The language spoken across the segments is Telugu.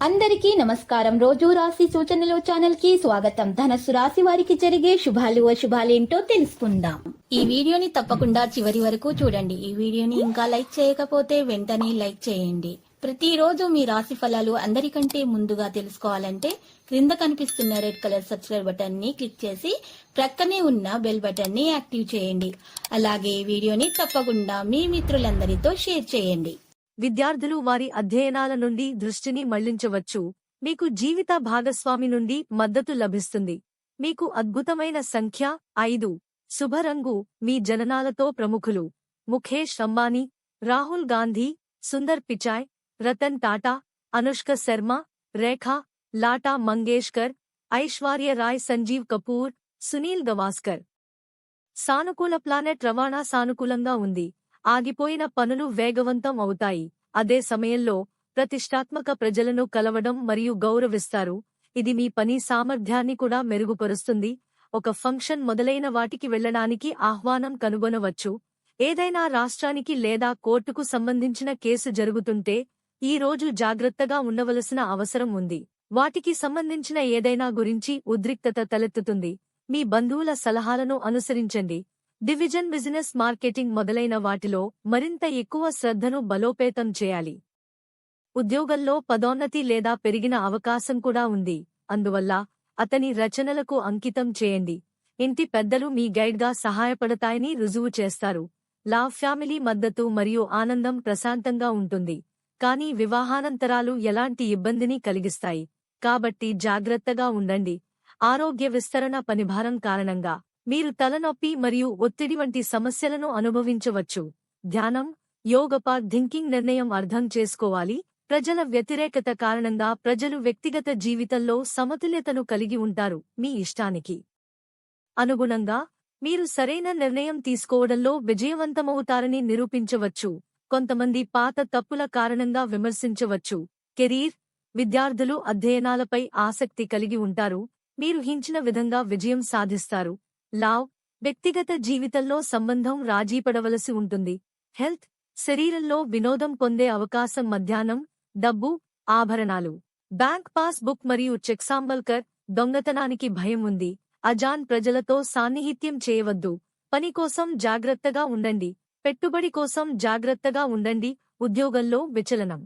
అందరికీ నమస్కారం. రోజు రాశి సూచనలు ఛానల్ కి స్వాగతం. ధనస్సు రాశి వారికి జరిగే శుభాలు అశుభాలేంటో తెలుసుకుందాం. ఈ వీడియోని తప్పకుండా చివరి వరకు చూడండి. ఈ వీడియోని ఇంకా లైక్ చేయకపోతే వెంటనే లైక్ చేయండి. ప్రతిరోజు మీ రాశి ఫలాలు అందరికంటే ముందుగా తెలుసుకోవాలంటే క్రింద కనిపిస్తున్న రెడ్ కలర్ సబ్స్క్రైబ్ బటన్ ని క్లిక్ చేసి ప్రక్కనే ఉన్న బెల్ బటన్ ని యాక్టివ్ చేయండి. అలాగే ఈ వీడియోని తప్పకుండా మీ మిత్రులందరితో షేర్ చేయండి. విద్యార్థులు వారి అధ్యయనాల నుండి దృష్టిని మళ్లించవచ్చు. మీకు జీవిత భాగస్వామి నుండి మద్దతు లభిస్తుంది. మీకు అద్భుతమైన సంఖ్య 5. శుభరంగు మీ జననాలతో ప్రముఖులు ముఖేష్ అంబానీ, రాహుల్ గాంధీ, సుందర్ పిచాయ్, రతన్ టాటా, అనుష్క శర్మ, రేఖా, లాటా మంగేష్కర్, ఐశ్వర్య రాయ్, సంజీవ్ కపూర్, సునీల్ గవాస్కర్. సానుకూల ప్లానెట్ రవాణా సానుకూలంగా ఉంది. ఆగిపోయిన పనులు వేగవంతం అవుతాయి. అదే సమయంలో ప్రతిష్టాత్మక ప్రజలను కలవడం మరియు గౌరవిస్తారు. ఇది మీ పని సామర్థ్యాన్ని కూడా మెరుగుపరుస్తుంది. ఒక ఫంక్షన్ మొదలైన వాటికి వెళ్లడానికి ఆహ్వానం కనుగొనవచ్చు. ఏదైనా రాష్ట్రానికి లేదా కోర్టుకు సంబంధించిన కేసు జరుగుతుంటే ఈ రోజు జాగ్రత్తగా ఉండవలసిన అవసరం ఉంది. వాటికి సంబంధించిన ఏదైనా గురించి ఉద్రిక్తత తలెత్తుతుంది. మీ బంధువుల సలహాలను అనుసరించండి. డివిజన్, బిజినెస్, మార్కెటింగ్ మొదలైన వాటిలో మరింత ఎక్కువ శ్రద్ధను బలోపేతం చేయాలి. ఉద్యోగంలో పదోన్నతి లేదా పెరిగిన అవకాశం కూడా ఉంది. అందువల్ల అతని రచనలకు అంకితం చేయండి. ఇంటి పెద్దలు మీ గైడ్గా సహాయపడతాయని రుజువు చేస్తారు. లవ్, ఫ్యామిలీ మద్దతు మరియు ఆనందం ప్రశాంతంగా ఉంటుంది. కానీ వివాహానంతరాలు ఎలాంటి ఇబ్బందిని కలిగిస్తాయి. కాబట్టి జాగ్రత్తగా ఉండండి. ఆరోగ్య విస్తరణ పనిభారం కారణంగా మీరు తలనొప్పి మరియు ఒత్తిడి వంటి సమస్యలను అనుభవించవచ్చు. ధ్యానం, యోగా, థింకింగ్ నిర్ణయం అర్థం చేసుకోవాలి. ప్రజల వ్యతిరేకత కారణంగా ప్రజలు వ్యక్తిగత జీవితంలో సమతుల్యతను కలిగి ఉంటారు. మీ ఇష్టానికి అనుగుణంగా మీరు సరైన నిర్ణయం తీసుకోవడంలో విజయవంతమవుతారని నిరూపించవచ్చు. కొంతమంది పాత తప్పుల కారణంగా విమర్శించవచ్చు. కెరీర్, విద్యార్థులు అధ్యయనాలపై ఆసక్తి కలిగి ఉంటారు. మీరు హించిన విధంగా విజయం సాధిస్తారు. లవ్, వ్యక్తిగత జీవితంలో సంబంధం రాజీపడవలసి ఉంటుంది. హెల్త్, శరీరంలో వినోదం పొందే అవకాశం. మధ్యాహ్నం, డబ్బు, ఆభరణాలు, బ్యాంక్ పాస్ బుక్ మరియు చెక్. సాంబల్కర్, దొంగతనానికి భయం ఉంది. అజాన్, ప్రజలతో సాన్నిహిత్యం చేయవద్దు. పని కోసం జాగ్రత్తగా ఉండండి. పెట్టుబడి కోసం జాగ్రత్తగా ఉండండి. ఉద్యోగంలో విచలనం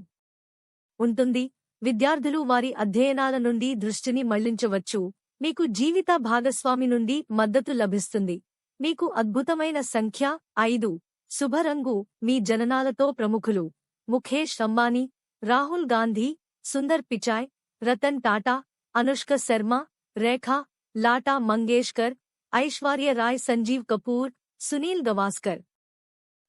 ఉంటుంది. విద్యార్థులు వారి అధ్యయనాల నుండి దృష్టిని మళ్లించవచ్చు. మీకు జీవిత భాగస్వామి నుండి మద్దతు లభిస్తుంది. మీకు అద్భుతమైన సంఖ్య 5. శుభరంగు మీ జననాలతో ప్రముఖులు ముఖేష్ అంబానీ, రాహుల్ గాంధీ, సుందర్ పిచాయ్, రతన్ టాటా, అనుష్క శర్మ, రేఖా, లాటా మంగేష్కర్, ఐశ్వర్య రాయ్, సంజీవ్ కపూర్, సునీల్ గవాస్కర్.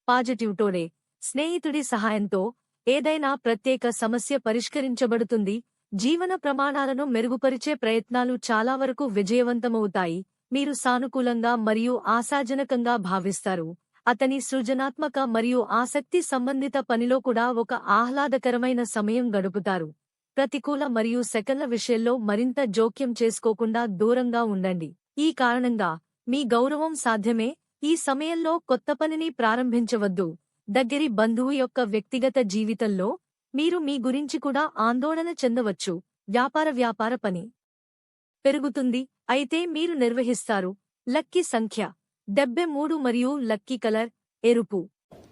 పాజిటివ్ టోడే స్నేహితుడి సహాయంతో ఏదైనా ప్రత్యేక సమస్య పరిష్కరించబడుతుంది. జీవన ప్రమాణాలను మెరుగుపరిచే ప్రయత్నాలు చాలా వరకు విజయవంతమవుతాయి. మీరు సానుకూలంగా మరియు ఆశాజనకంగా భావిస్తారు. అతని సృజనాత్మక మరియు ఆసక్తి సంబంధిత పనిలో కూడా ఒక ఆహ్లాదకరమైన సమయం గడుపుతారు. ప్రతికూల మరియు సెకన్ల విషయంలో మరింత జోక్యం చేసుకోకుండా దూరంగా ఉండండి. ఈ కారణంగా మీ గౌరవం సాధ్యమే. ఈ సమయంలో కొత్త పనిని ప్రారంభించవద్దు. దగ్గరి బంధువు యొక్క వ్యక్తిగత జీవితంలో మీరు మీ గురించి కూడా ఆందోళన చెందవచ్చు. వ్యాపార పని పెరుగుతుంది, అయితే మీరు నిర్వహిస్తారు. లక్కీ సంఖ్య 73 మరియు లక్కీ కలర్ ఎరుపు.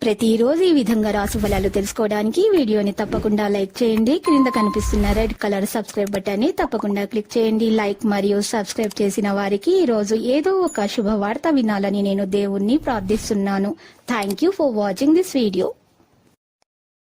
ప్రతిరోజు ఈ విధంగా రాశి ఫలాలు తెలుసుకోవడానికి వీడియోని తప్పకుండా లైక్ చేయండి. క్రింద కనిపిస్తున్న రెడ్ కలర్ సబ్స్క్రైబ్ బటన్ ని తప్పకుండా క్లిక్ చేయండి. లైక్ మరియు సబ్స్క్రైబ్ చేసిన వారికి ఈ రోజు ఏదో ఒక శుభవార్త వినాలని నేను దేవుణ్ణి ప్రార్థిస్తున్నాను. Thank you for watching this video.